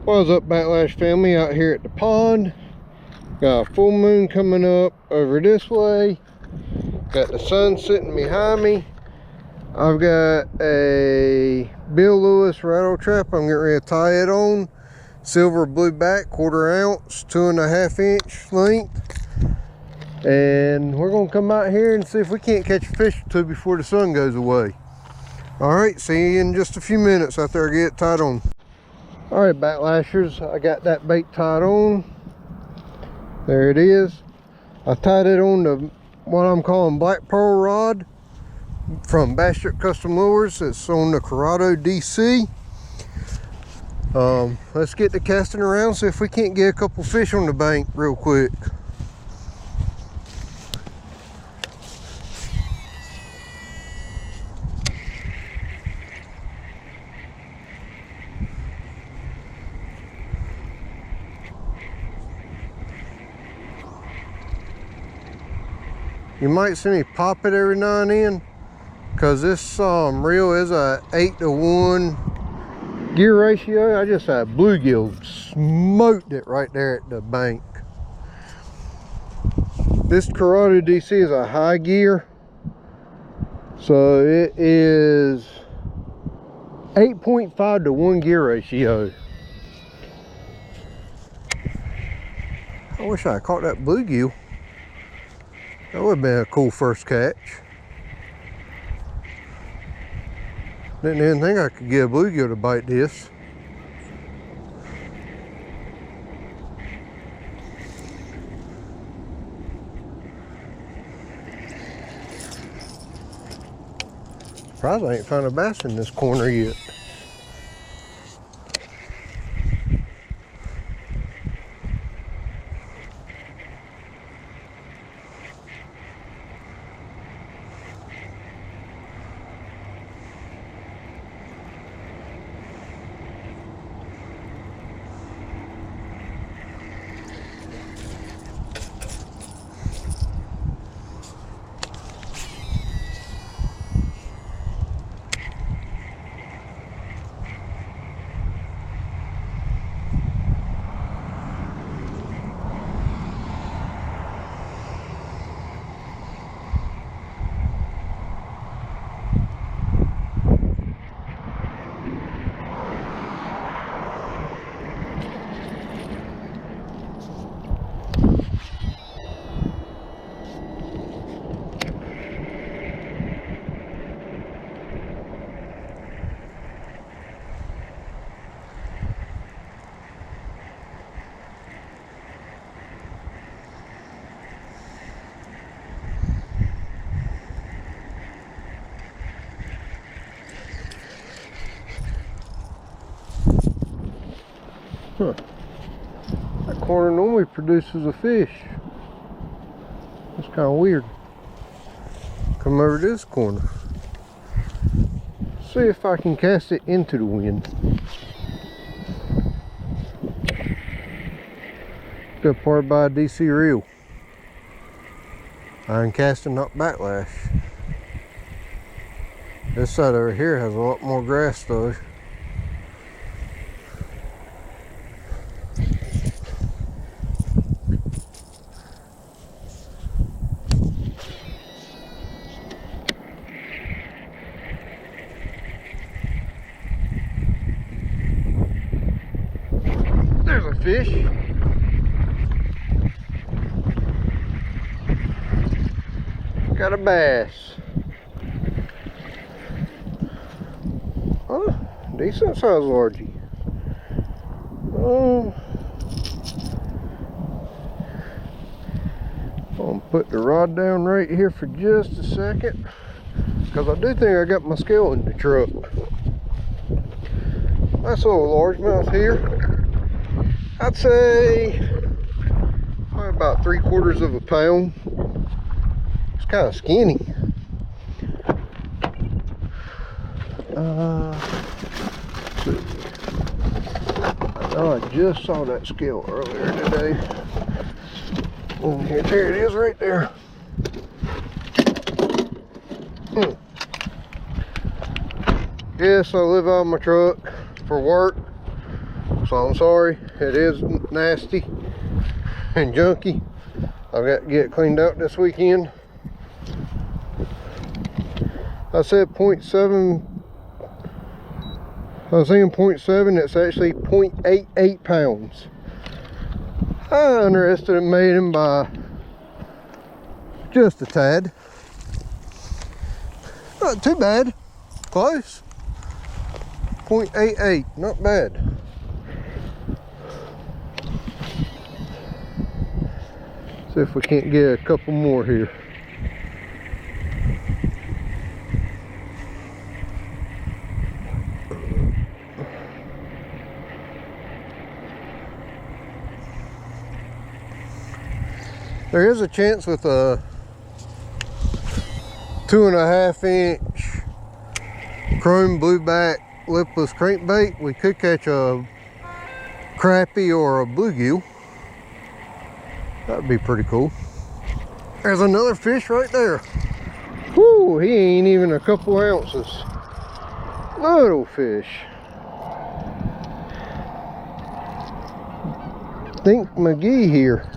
What's up, Backlash family? Out here at the pond. Got a full moon coming up over this way. Got the sun sitting behind me. I've got a Bill Lewis rattle trap. I'm getting ready to tie it on. Silver blue back, 1/4 ounce, 2.5 inch length. And we're gonna come out here and see if we can't catch a fish or two before the sun goes away. All right, see you in just a few minutes after I get it tied on. All right, Backlashers, I got that bait tied on. There it is. I tied it on to what I'm calling black pearl rod from Bass Strip Custom Lures. It's on the Corrado DC. Let's get the casting around, see if we can't get a couple fish on the bank real quick. You might see me pop it every now and then, because this reel is a 8-to-1 gear ratio. I just had bluegill, smoked it right there at the bank. This Corrado DC is a high gear, so it is 8.5-to-1 gear ratio. I wish I had caught that bluegill. That would have been a cool first catch. Didn't even think I could get a bluegill to bite this. Surprised I ain't found a bass in this corner yet. Huh. That corner normally produces a fish. That's kind of weird. Come over to this corner. See if I can cast it into the wind. Good part by a DC reel. Iron casting, not backlash. This side over here has a lot more grass though. There's a fish. Got a bass. Oh, decent size largie. I'll put the rod down right here for just a second, because I do think I got my scale in the truck. Nice little largemouth here. I'd say probably about 3/4 of a pound. It's kind of skinny. I just saw that scale earlier today. And here, there it is right there. Yes, I live out of my truck for work, so so I'm sorry. It is nasty and junky. I've got to get it cleaned out this weekend. I said 0.7. I was saying 0.7. It's actually 0.88 pounds. I underestimated him by just a tad. Not too bad. Close. 0.88. Not bad. See if we can't get a couple more here. There is a chance with a 2.5 inch chrome blueback lipless crankbait, we could catch a crappie or a bluegill. That'd be pretty cool. There's another fish right there. Whoo, he ain't even a couple ounces. Little fish. Think McGee here.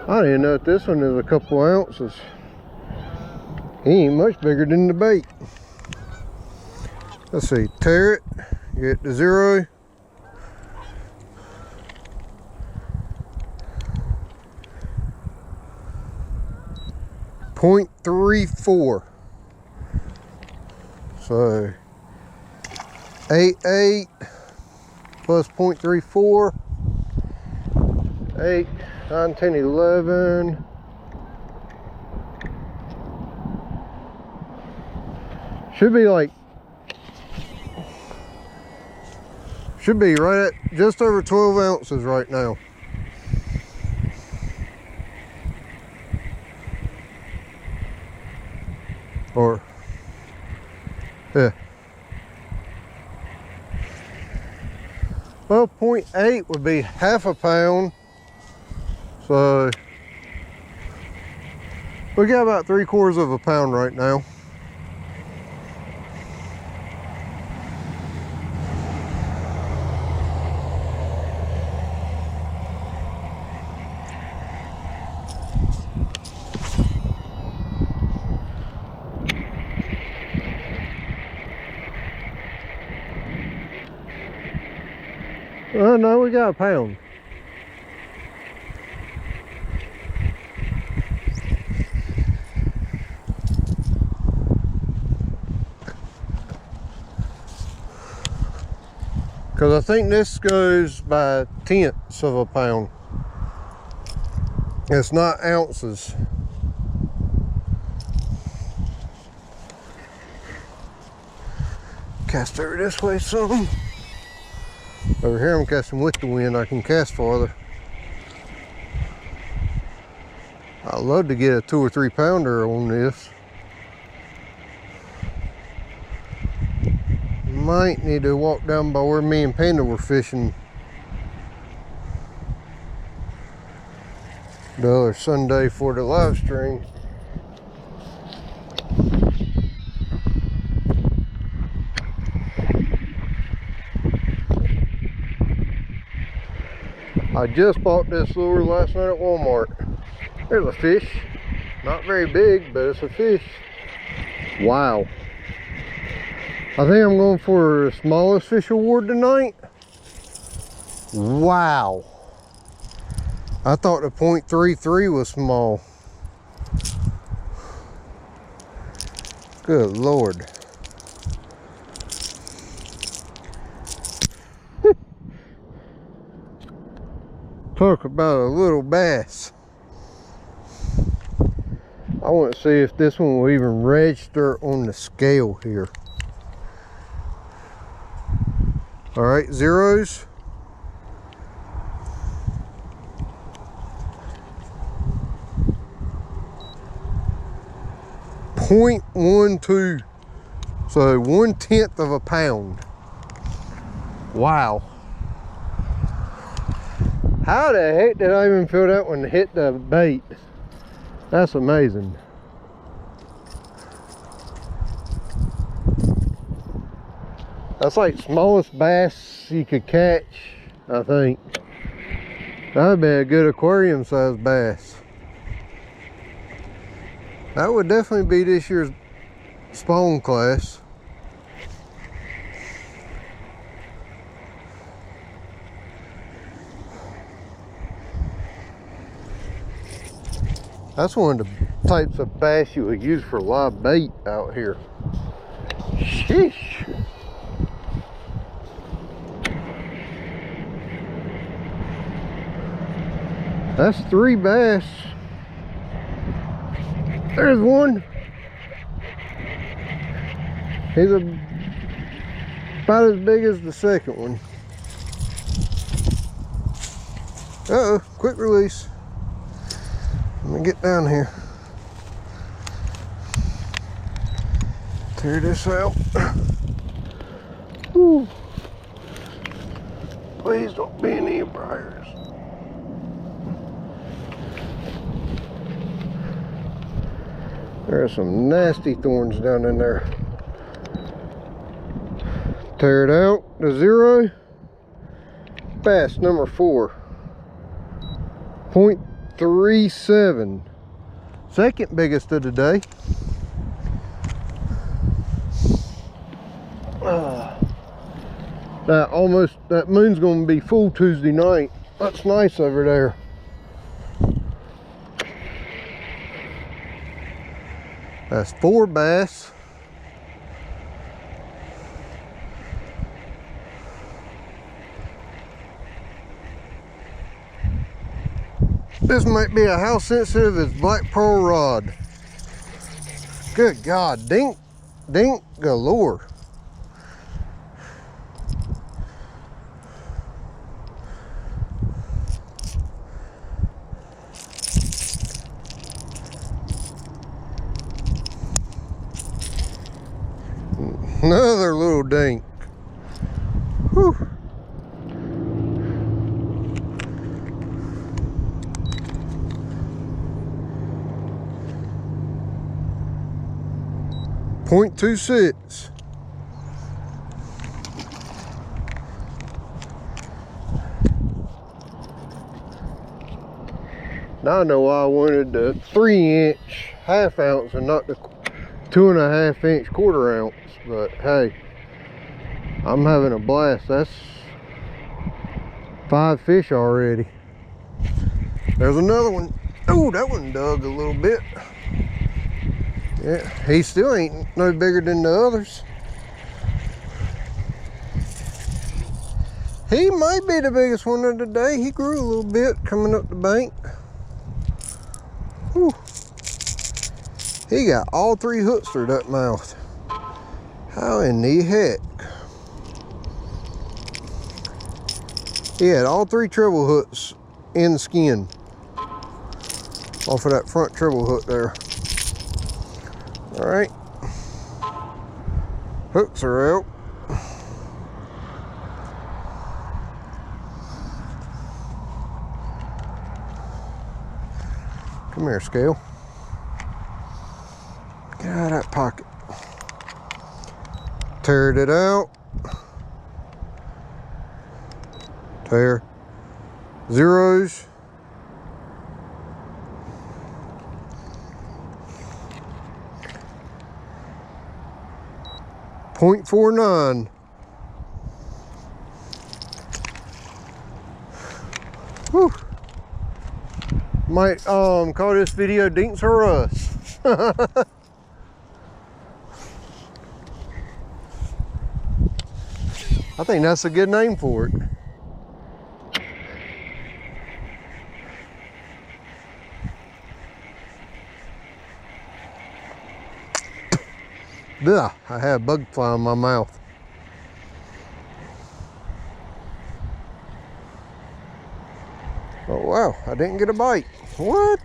I didn't know that this one is a couple ounces. He ain't much bigger than the bait. Let's see, tear it, get to 0. .34. So 88 plus 0.34. 8, 9, 10, 11. Should be right at just over 12 ounces right now. Or, yeah. Well, 0.8 would be half a pound. So, we got about 3/4 of a pound right now. Oh no, we got a pound. Because I think this goes by tenths of a pound. It's not ounces. Cast over this way some. Over here I'm casting with the wind, I can cast farther. I'd love to get a 2 or 3 pounder on this. Might need to walk down by where me and Panda were fishing the other Sunday for the live stream. I just bought this lure last night at Walmart. There's a fish. Not very big, but it's a fish. Wow. I think I'm going for the smallest fish award tonight. Wow. I thought the 0.33 was small. Good Lord. Talk about a little bass. I want to see if this one will even register on the scale here. All right, zeros. .12, so 1/10 of a pound. Wow. How the heck did I even feel that one hit the bait? That's amazing. That's like smallest bass you could catch, I think. That'd be a good aquarium sized bass. That would definitely be this year's spawn class. That's one of the types of bass you would use for live bait out here. Sheesh. That's 3 bass. There's one. He's about as big as the second one. Uh-oh, quick release. Let me get down here. Tear this out. Whew. Please don't be any briars. There are some nasty thorns down in there. Tear it out to 0. Bass number 4. 0.37. Second biggest of the day. That moon's gonna be full Tuesday night. That's nice over there. That's 4 bass. This might be a how sensitive as black pearl rod. Good God, dink galore. Another little dink. Whew. .26. Now I know why I wanted the 3-inch half ounce and not the 2.5-inch quarter ounce. But hey, I'm having a blast. That's 5 fish already. There's another one. Oh, that one dug a little bit. Yeah, he still ain't no bigger than the others. He might be the biggest one of the day. He grew a little bit coming up the bank. Whew. He got all 3 hooks through that mouth. How in the heck? He had all 3 treble hooks in the skin off of that front treble hook there. All right, hooks are out. Come here, scale. Get out of that pocket. Teared it out. Tear. Zeros. .49. Whew. Might call this video Dinks or Us. I think that's a good name for it. Ugh, I had a bug fly in my mouth. Oh wow, I didn't get a bite. What?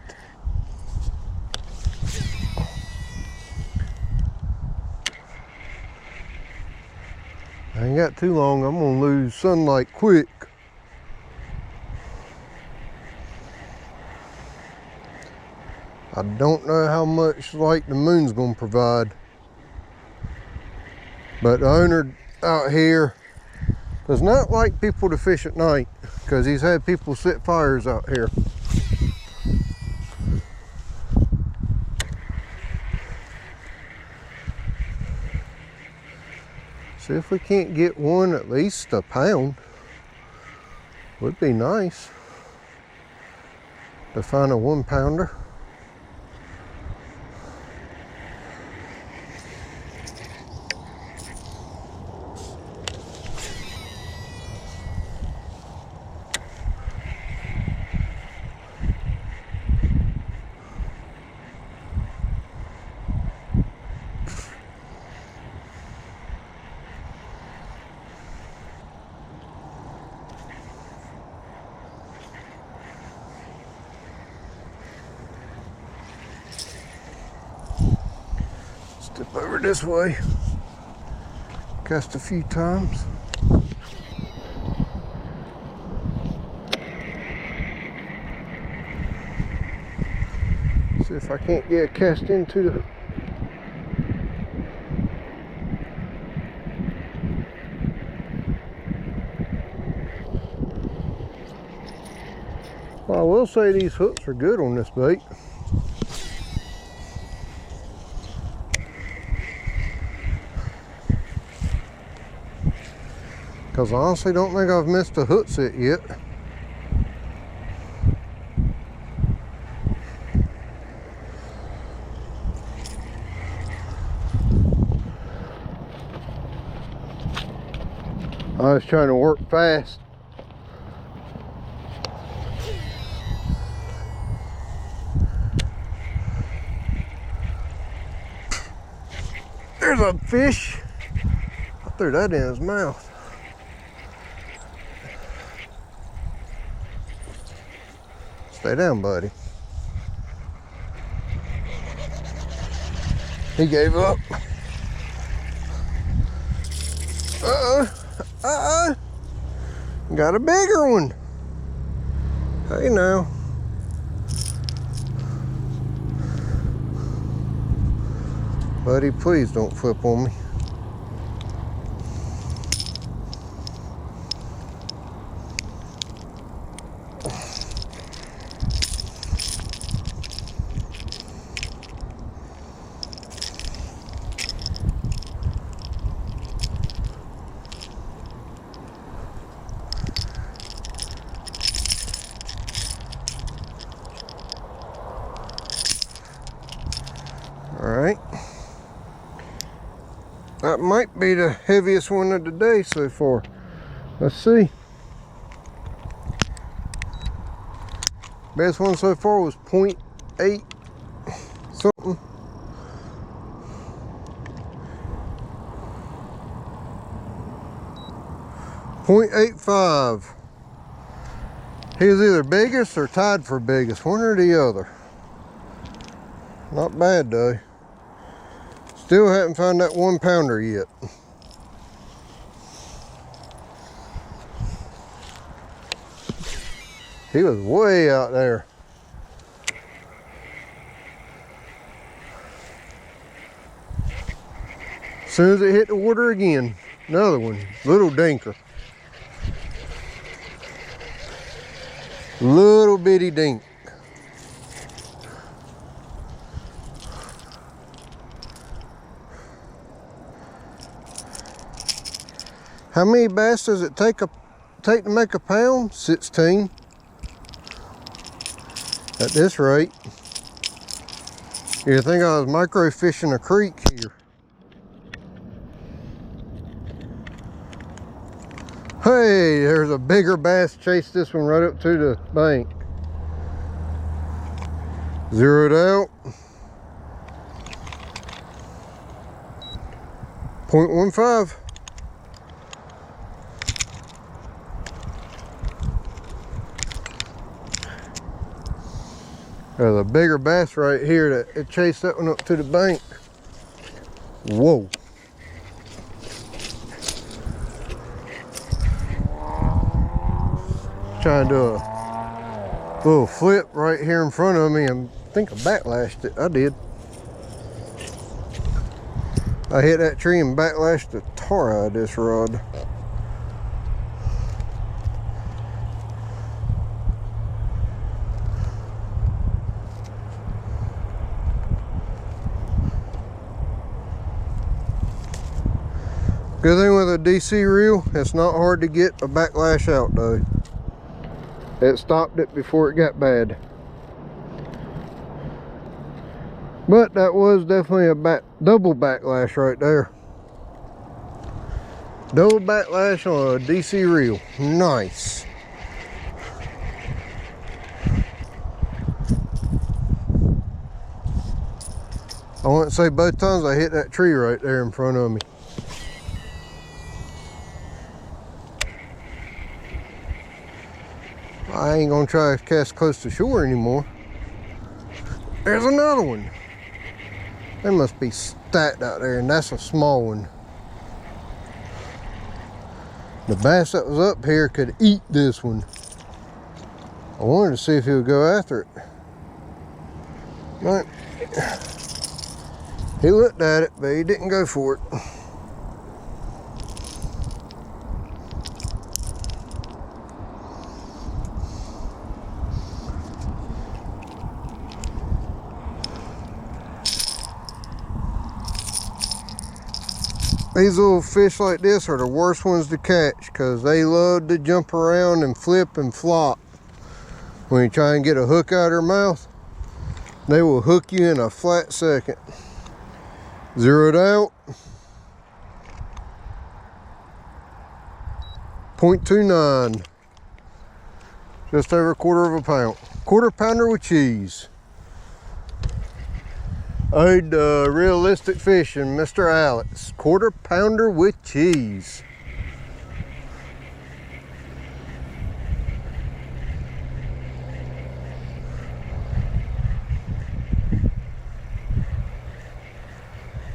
I ain't got too long. I'm gonna lose sunlight quick. I don't know how much light the moon's gonna provide. But the owner out here does not like people to fish at night because he's had people set fires out here. See if we can't get one at least a pound. Would be nice to find a 1 pounder. Step over this way, cast a few times. See if I can't get a cast into the well, I will say these hooks are good on this bait. Because I honestly don't think I've missed a hook set yet. I was trying to work fast. There's a fish. I threw that in his mouth. Stay down, buddy. He gave up. Got a bigger one. Hey now. Buddy, please don't flip on me. Alright, that might be the heaviest one of the day so far. Let's see. Best one so far was 0.8 something. .85. He was either biggest or tied for biggest, one or the other. Not bad though. Still haven't found that 1 pounder yet. He was way out there. As soon as it hit the water again, another one, little dinker. Little bitty dink. How many bass does it take to make a pound? 16. At this rate. You'd think I was micro fishing a creek here. Hey, there's a bigger bass. Chased this one right up to the bank. Zeroed out. 0.15. There's a bigger bass right here that it chased that one up to the bank. Whoa. Trying to do a little flip right here in front of me and I think I backlashed it. I did. I hit that tree and backlashed the tar out of this rod. Good thing with a DC reel, it's not hard to get a backlash out though. It stopped it before it got bad. But that was definitely a double backlash right there. Double backlash on a DC reel. Nice. I wouldn't say both times I hit that tree right there in front of me. I ain't gonna try to cast close to shore anymore. There's another one. They must be stacked out there, and that's a small one. The bass that was up here could eat this one. I wanted to see if he would go after it. But he looked at it, but he didn't go for it. These little fish like this are the worst ones to catch because they love to jump around and flip and flop. When you try and get a hook out of their mouth, they will hook you in a flat second. Zeroed out. 0.29. Just over 1/4 pound. 1/4 pounder with cheese. Ode realistic fishing, Mr. Alex. 1/4 pounder with cheese.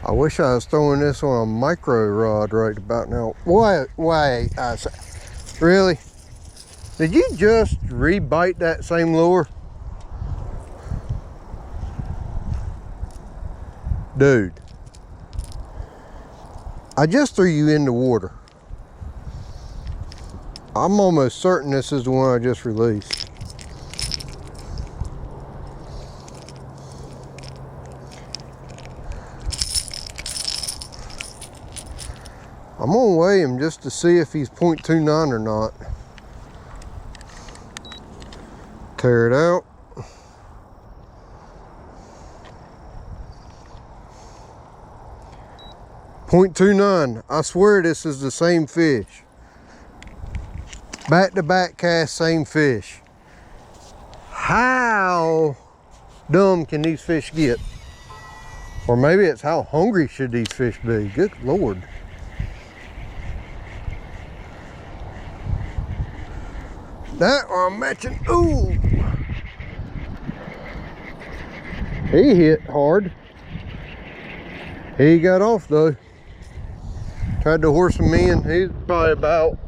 I wish I was throwing this on a micro rod right about now. Why? Really? Did you just re-bite that same lure? Dude, I just threw you in the water. I'm almost certain this is the one I just released. I'm gonna weigh him just to see if he's 0.29 or not. Tear it out. 0.29. I swear this is the same fish. Back to back cast, same fish. How dumb can these fish get? Or maybe it's how hungry should these fish be? Good Lord. That I'm matching. Ooh. He hit hard. He got off though. Tried to horse him in. He's probably about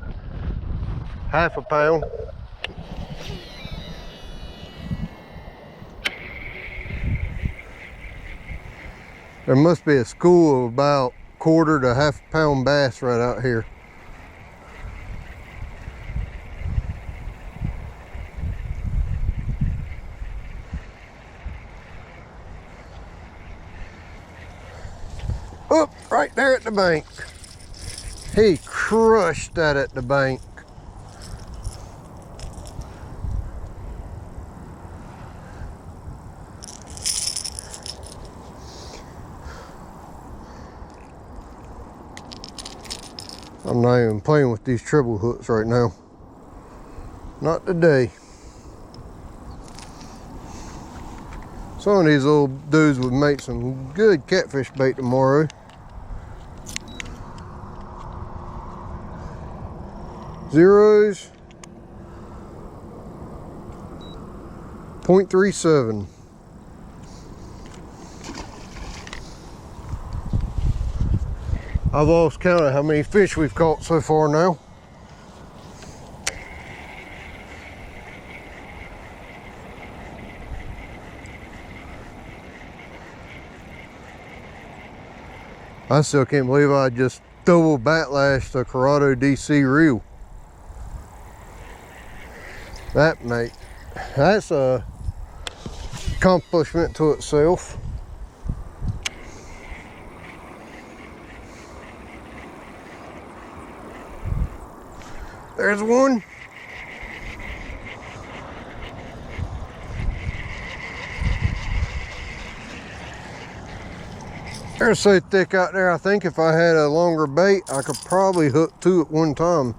1/2 pound. There must be a school of about 1/4 to 1/2 pound bass right out here. Oh, right there at the bank. He crushed that at the bank. I'm not even playing with these treble hooks right now. Not today. Some of these little dudes would make some good catfish bait tomorrow. Zeros. 0.37. I've lost count of how many fish we've caught so far now. I still can't believe I just double backlash the Corrado DC reel. That's a accomplishment to itself. There's one. They're so thick out there, I think if I had a longer bait, I could probably hook two at one time.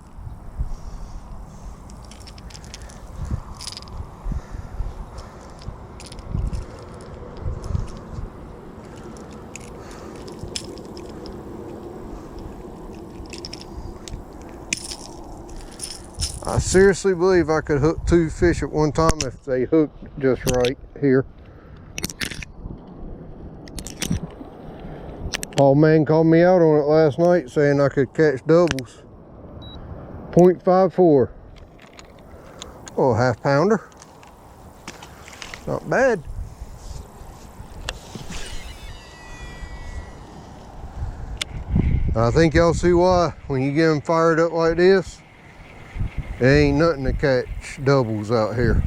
I seriously believe I could hook two fish at one time if they hooked just right here. Paul Man called me out on it last night saying I could catch doubles. 0.54. Oh, half pounder. Not bad. I think y'all see why when you get them fired up like this, there ain't nothing to catch doubles out here.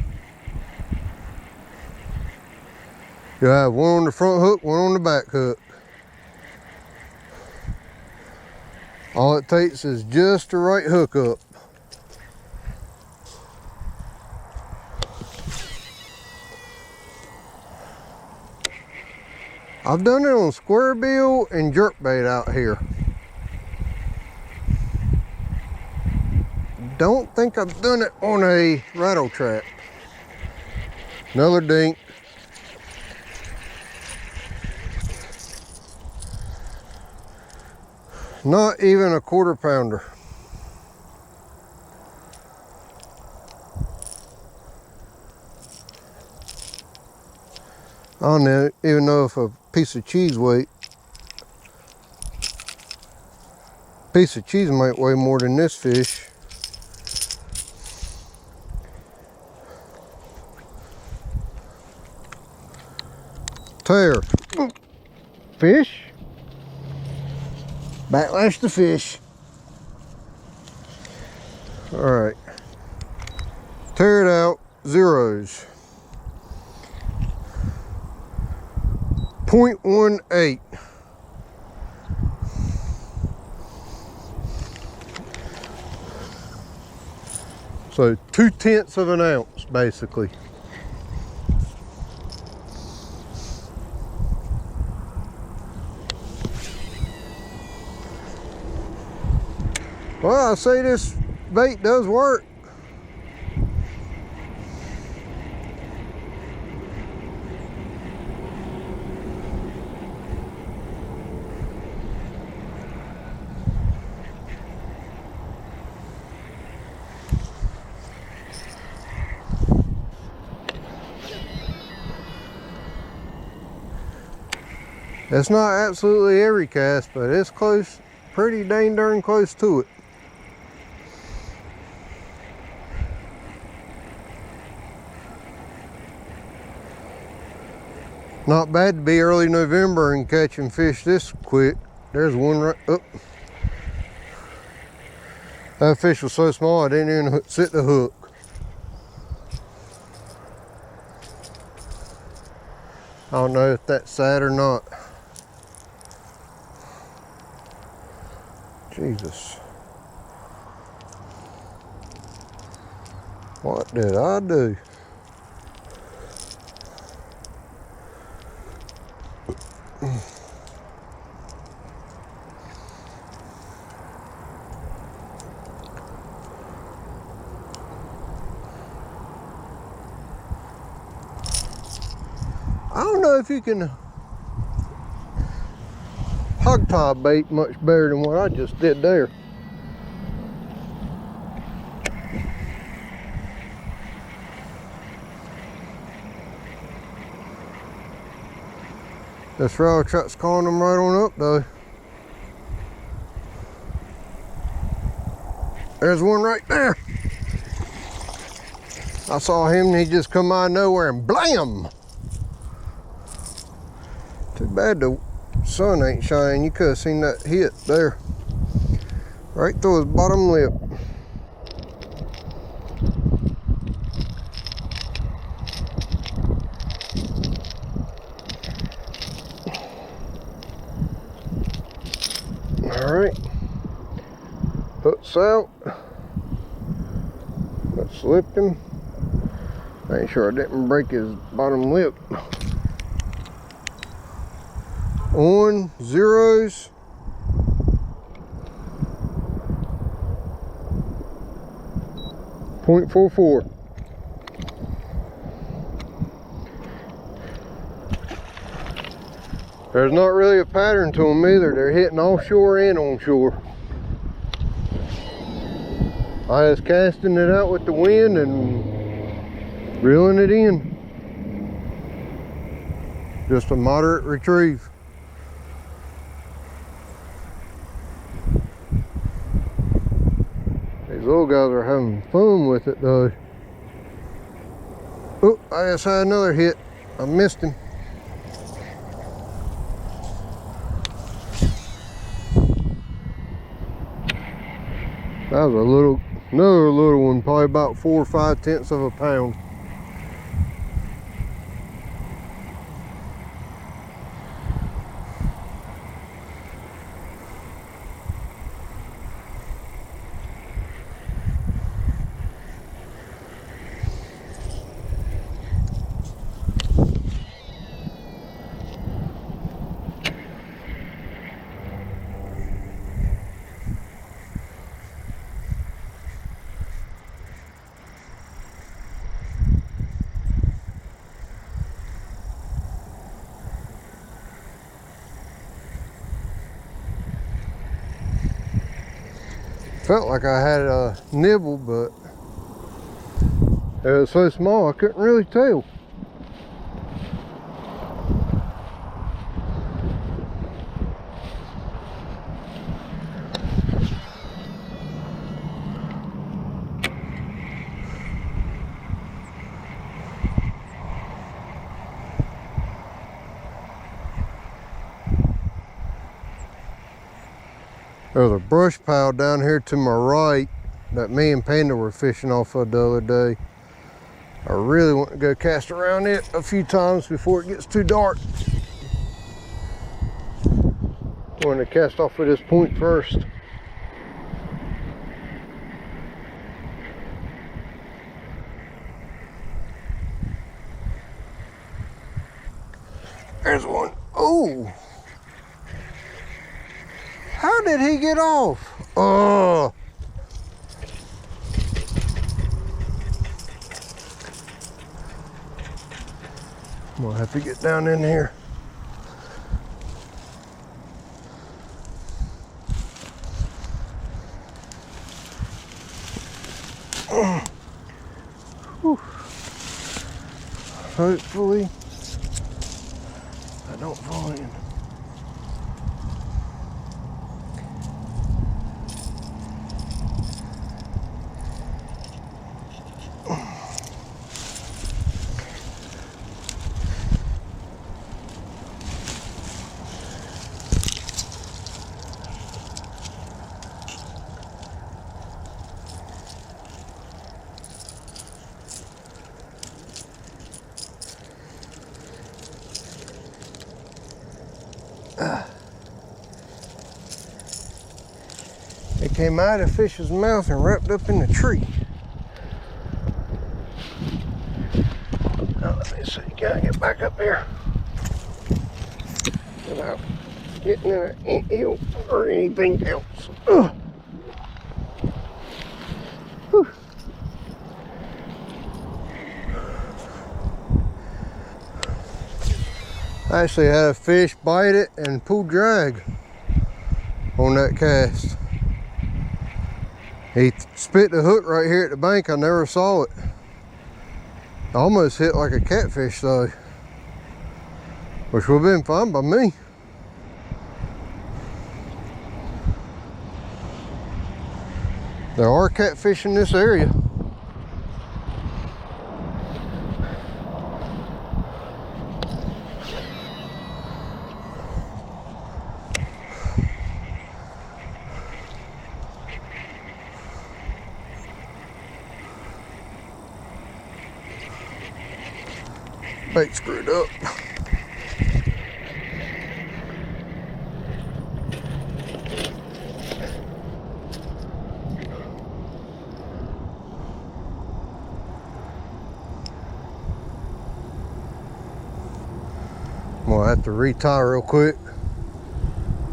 You'll have one on the front hook, one on the back hook. All it takes is just the right hookup. I've done it on square bill and jerkbait out here. Don't think I've done it on a rattle trap. Another dink. Not even a quarter pounder. I don't even know if a piece of cheese might weigh more than this fish. Tear. Fish. Backlash the fish. All right. Tear it out. Zeros. 0.18. So 2/10 of an ounce, basically. Well, I say this bait does work. It's not absolutely every cast, but it's close, pretty dang darn close to it. Not bad to be early November and catching fish this quick. There's one right up. That fish was so small I didn't even sit the hook. I don't know if that's sad or not. Jesus. What did I do? I don't know if you can hog tie bait much better than what I just did there. This rail truck's calling them right on up though. There's one right there. I saw him and he just come out of nowhere and blam! Too bad the sun ain't shining. You could have seen that hit there. right through his bottom lip. All right, hooks out. That slipped him. Make sure I didn't break his bottom lip. On zeros. .44. There's not really a pattern to them either. They're hitting offshore and onshore. I was casting it out with the Winn and reeling it in. Just a moderate retrieve. These little guys are having fun with it though. Oh, I just had another hit. I missed him. That was another little one, probably about 4 or 5/10 of a pound. Felt like I had a nibble, but it was so small I couldn't really tell. There's a brush pile down here to my right that me and Panda were fishing off of the other day. I really want to go cast around it a few times before it gets too dark. I want to cast off of this point first. There's one. Oh! How did he get off? Oh! I'm gonna have to get down in here. Whew. Hopefully, I don't fall in. It came out of the fish's mouth and wrapped up in the tree. Now let me see, can I get back up here without getting in an anthill or anything else? Ugh. Whew. I actually had a fish bite it and pull drag on that cast. He spit the hook right here at the bank. I never saw it. I almost hit like a catfish though, which would have been fine by me. There are catfish in this area. bait screwed up. I'm gonna have to retie real quick.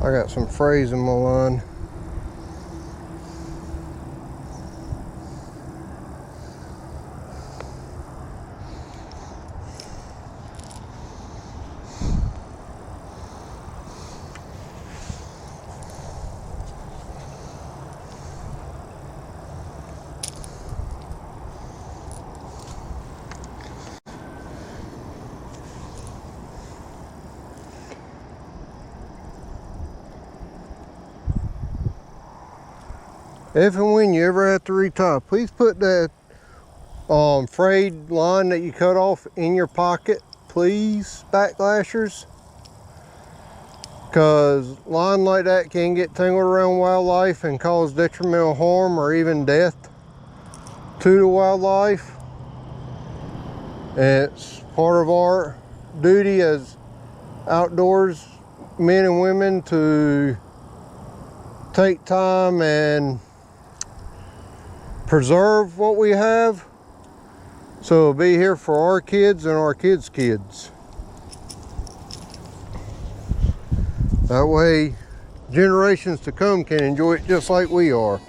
I got some frays in my line. If and when you ever have to retie, please put that frayed line that you cut off in your pocket, please, backlashers. Because line like that can get tangled around wildlife and cause detrimental harm or even death to the wildlife. And it's part of our duty as outdoors men and women to take time and preserve what we have, so it'll be here for our kids and our kids' kids. That way generations to come can enjoy it just like we are.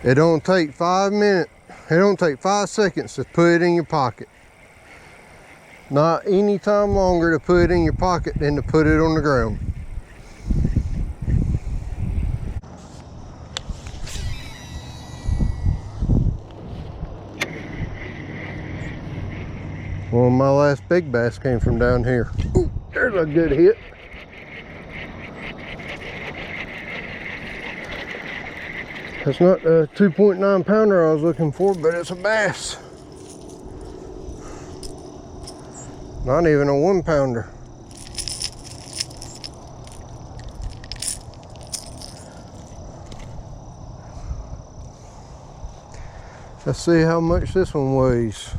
It don't take 5 minutes, it don't take 5 seconds to put it in your pocket. Not any time longer to put it in your pocket than to put it on the ground. Well, my last big bass came from down here. Ooh, there's a good hit. That's not the 2.9 pounder I was looking for, but it's a bass. Not even a 1 pounder. Let's see how much this one weighs.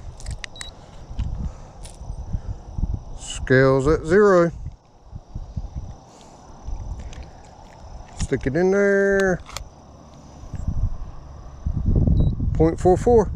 Scales at 0. Stick it in there. 0.44.